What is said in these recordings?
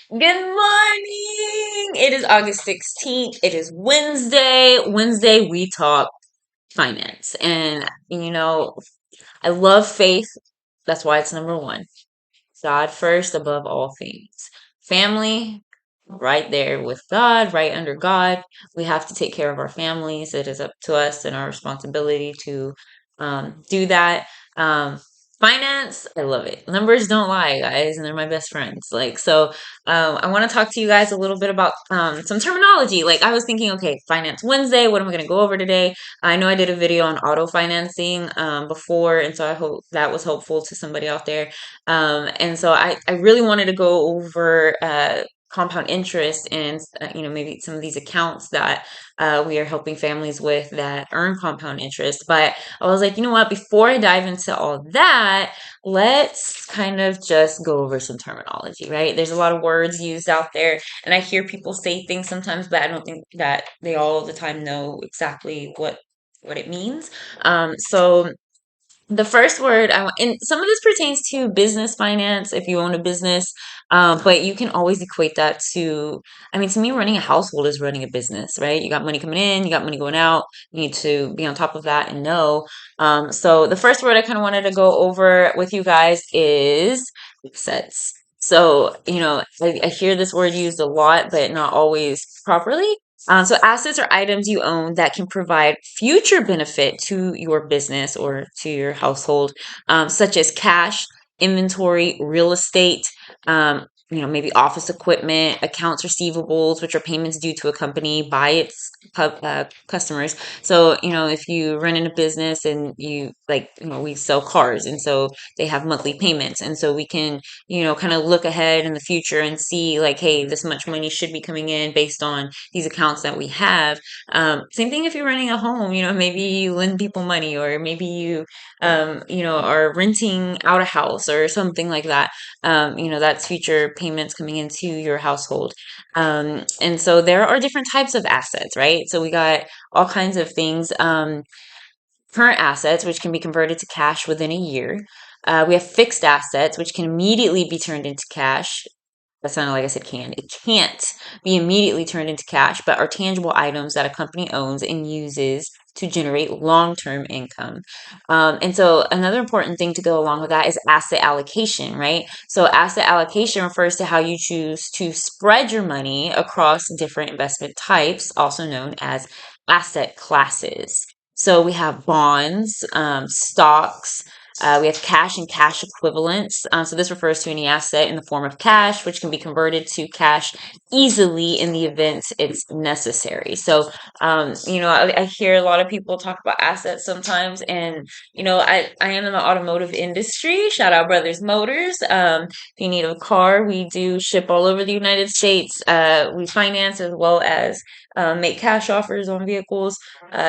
Good morning. It is August 16th. It is Wednesday. Wednesday, we talk finance. And, I love faith. That's why it's number one. God first above all things. Family, right there with God, right under God. We have to take care of our families. It is up to us and our responsibility to do that. Um, Finance, I love it. Numbers don't lie, guys, and they're my best friends. I want to talk to you guys a little bit about some terminology. Like, I was thinking, okay, Finance Wednesday, what am I going to go over today? I know I did a video on auto financing before, and so I hope that was helpful to somebody out there. And so I really wanted to go over compound interest and maybe some of these accounts that we are helping families with that earn compound interest. But I was like, you know what? Before I dive into all that, let's kind of just go over some terminology, right? There's a lot of words used out there, and I hear people say things sometimes, but I don't think that they all the time know exactly what it means. So the first word I want, and some of this pertains to business finance if you own a business, but you can always equate that to, I mean, to me, running a household is running a business, right? You got money coming in, you got money going out. You need to be on top of that and know. So the first word I kind of wanted to go over with you guys is assets. So, I hear this word used a lot, but not always properly. So assets are items you own that can provide future benefit to your business or to your household, such as cash, inventory, real estate, maybe office equipment, accounts receivables, which are payments due to a company by its customers. So, if you run in a business and we sell cars, and so they have monthly payments. And so we can, kind of look ahead in the future and see like, hey, this much money should be coming in based on these accounts that we have. Same thing if you're running a home, maybe you lend people money, or maybe you, are renting out a house or something like that. That's future payments coming into your household. And so there are different types of assets, right? So we got all kinds of things. Current assets, which can be converted to cash within a year. We have fixed assets, which can immediately be turned into cash. That sounded like I said can. It can't be immediately turned into cash, but are tangible items that a company owns and uses to generate long-term income. And so another important thing to go along with that is asset allocation, right? So asset allocation refers to how you choose to spread your money across different investment types, also known as asset classes. So we have bonds, stocks, we have cash and cash equivalents. So this refers to any asset in the form of cash, which can be converted to cash easily in the event it's necessary. So, I hear a lot of people talk about assets sometimes, and I am in the automotive industry. Shout out Brothers Motors. If you need a car, we do ship all over the United States. We finance as well as make cash offers on vehicles.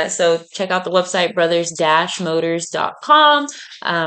So check out the website brothers-motors.com,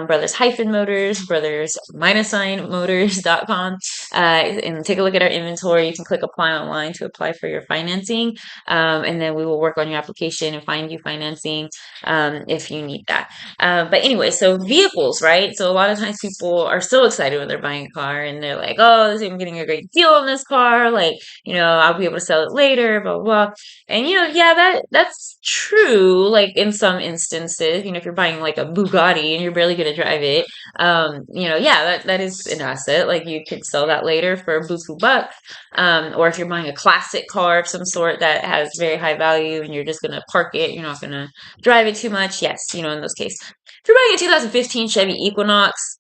brothers hyphen motors, brothers minus sign motors.com, and take a look at our inventory. You can click apply online to apply for your financing. And then we will work on your application and find you financing if you need that. But anyway, so vehicles, right? So a lot of times people are so excited when they're buying a car, and they're like, oh, I'm getting a great deal on this car. Like, I'll be able to sell it later, blah, blah, blah. And yeah, that's true. Like in some instances, if you're buying like a Bugatti and you're barely gonna drive it, yeah, that is an asset. Like you could sell that later for a buku buck. Or if you're buying a classic car of some sort that has very high value and you're just gonna park it, you're not gonna drive it too much. Yes, in those cases. If you're buying a 2015 Chevy Equinox,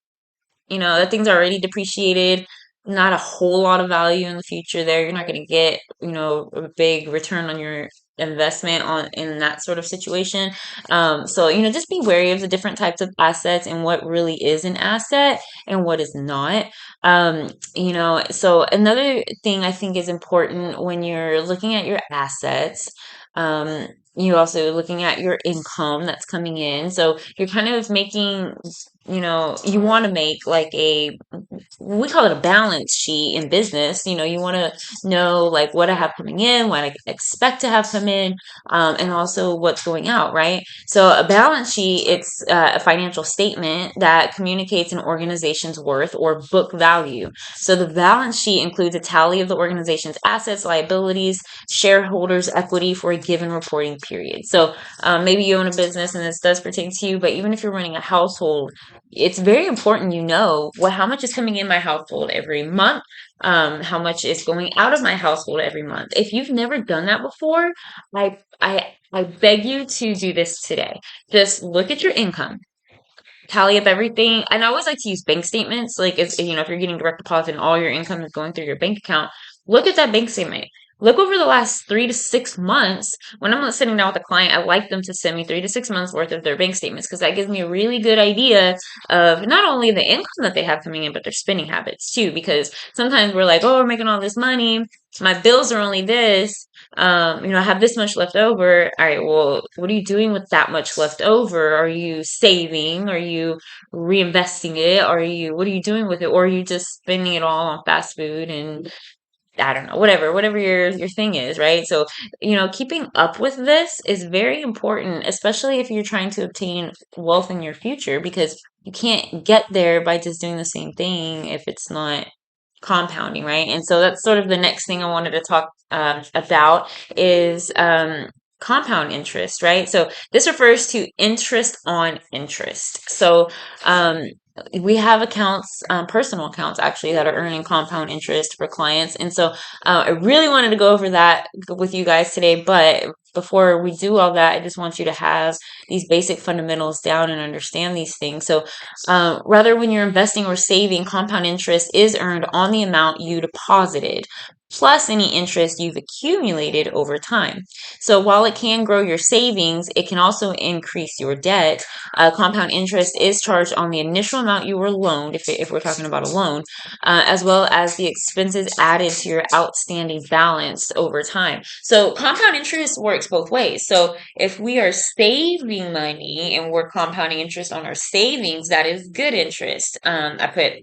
that thing's already depreciated. Not a whole lot of value in the future there. You're not going to get, a big return on your investment on in that sort of situation. So, just be wary of the different types of assets and what really is an asset and what is not. So another thing I think is important when you're looking at your assets, you also looking at your income that's coming in. So you're kind of making you want to make like we call it a balance sheet in business. You want to know like what I have coming in, what I expect to have come in, and also what's going out, right? So a balance sheet, it's a financial statement that communicates an organization's worth or book value. So the balance sheet includes a tally of the organization's assets, liabilities, shareholders' equity for a given reporting period. So maybe you own a business and this does pertain to you, but even if you're running a household, it's very important how much is coming in my household every month, how much is going out of my household every month. If you've never done that before, I beg you to do this today. Just look at your income, tally up everything. And I always like to use bank statements. Like if you're getting direct deposit and all your income is going through your bank account, look at that bank statement. Look over the last 3 to 6 months. When I'm sitting down with a client, I like them to send me 3 to 6 months worth of their bank statements because that gives me a really good idea of not only the income that they have coming in, but their spending habits too. Because sometimes we're like, oh, we're making all this money. My bills are only this. I have this much left over. All right, well, what are you doing with that much left over? Are you saving? Are you reinvesting it? What are you doing with it? Or are you just spending it all on fast food and I don't know, whatever your thing is, right? So, keeping up with this is very important, especially if you're trying to obtain wealth in your future, because you can't get there by just doing the same thing if it's not compounding, right? And so that's sort of the next thing I wanted to talk about is compound interest, right? So this refers to interest on interest. So um, we have accounts, personal accounts actually, that are earning compound interest for clients. And so I really wanted to go over that with you guys today. But before we do all that, I just want you to have these basic fundamentals down and understand these things. So rather, when you're investing or saving, compound interest is earned on the amount you deposited, plus any interest you've accumulated over time. So while it can grow your savings, it can also increase your debt. Compound interest is charged on the initial amount you were loaned, if we're talking about a loan, as well as the expenses added to your outstanding balance over time. So compound interest works both ways. So if we are saving money and we're compounding interest on our savings, that is good interest. I put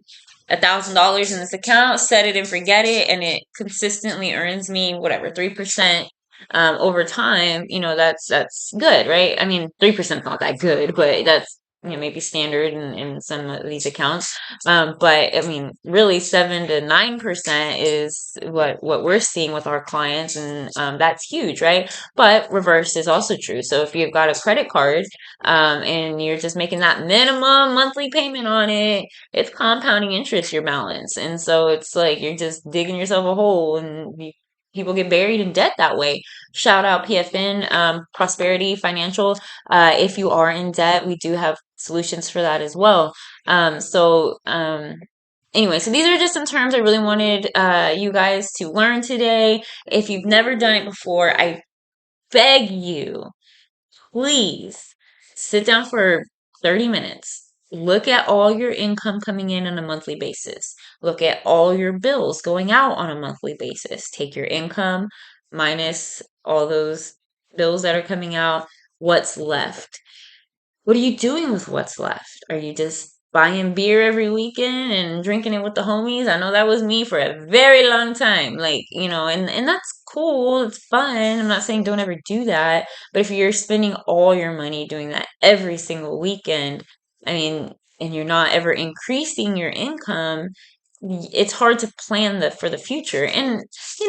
$1,000 in this account, set it and forget it, and it consistently earns me whatever 3% over time. That's good, right? I mean, 3% is not that good, but that's maybe standard in some of these accounts. But I mean, really 7 to 9% is what we're seeing with our clients, and that's huge, right? But reverse is also true. So if you've got a credit card, and you're just making that minimum monthly payment on it, it's compounding interest your balance. And so it's like you're just digging yourself a hole, and people get buried in debt that way. Shout out PFN, Prosperity Financial. If you are in debt, we do have solutions for that as well. Anyway, so these are just some terms I really wanted you guys to learn today. If you've never done it before, I beg you, please sit down for 30 minutes. Look at all your income coming in on a monthly basis. Look at all your bills going out on a monthly basis. Take your income minus all those bills that are coming out. What's left? What are you doing with what's left? Are you just buying beer every weekend and drinking it with the homies? I know that was me for a very long time. Like, and that's cool. It's fun. I'm not saying don't ever do that. But if you're spending all your money doing that every single weekend, I mean, and you're not ever increasing your income, it's hard to plan for the future. And,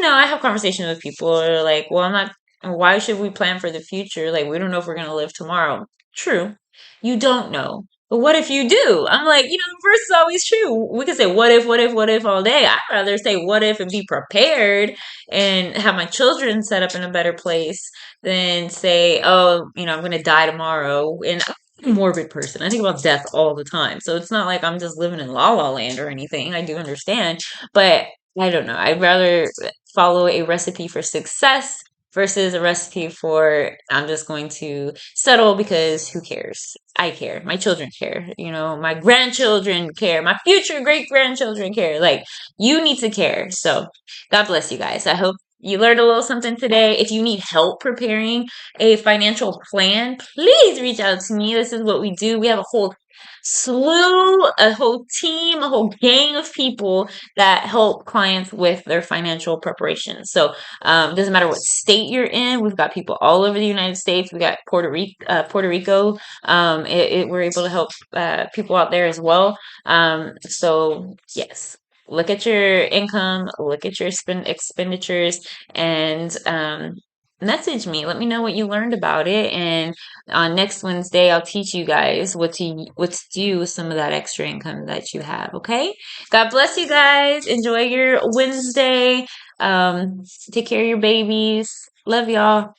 I have conversations with people who are like, well, I'm not, why should we plan for the future? Like, we don't know if we're going to live tomorrow. True. You don't know. But what if you do? I'm like, the verse is always true. We can say what if all day. I'd rather say what if and be prepared and have my children set up in a better place than say, oh, I'm going to die tomorrow. And I'm a morbid person. I think about death all the time. So it's not like I'm just living in la la land or anything. I do understand. But I don't know. I'd rather follow a recipe for success versus a recipe for I'm just going to settle because who cares? I care. My children care. My grandchildren care. My future great grandchildren care. Like, you need to care. So, God bless you guys. I hope you learned a little something today. If you need help preparing a financial plan, please reach out to me. This is what we do. We have a whole a whole team, a whole gang of people that help clients with their financial preparation. So doesn't matter what state you're in. We've got people all over the United States. We got Puerto Rico. We're able to help people out there as well. So yes, look at your income, look at your expenditures, and message me. Let me know what you learned about it. And on next Wednesday, I'll teach you guys what to do with some of that extra income that you have. Okay. God bless you guys. Enjoy your Wednesday. Take care of your babies. Love y'all.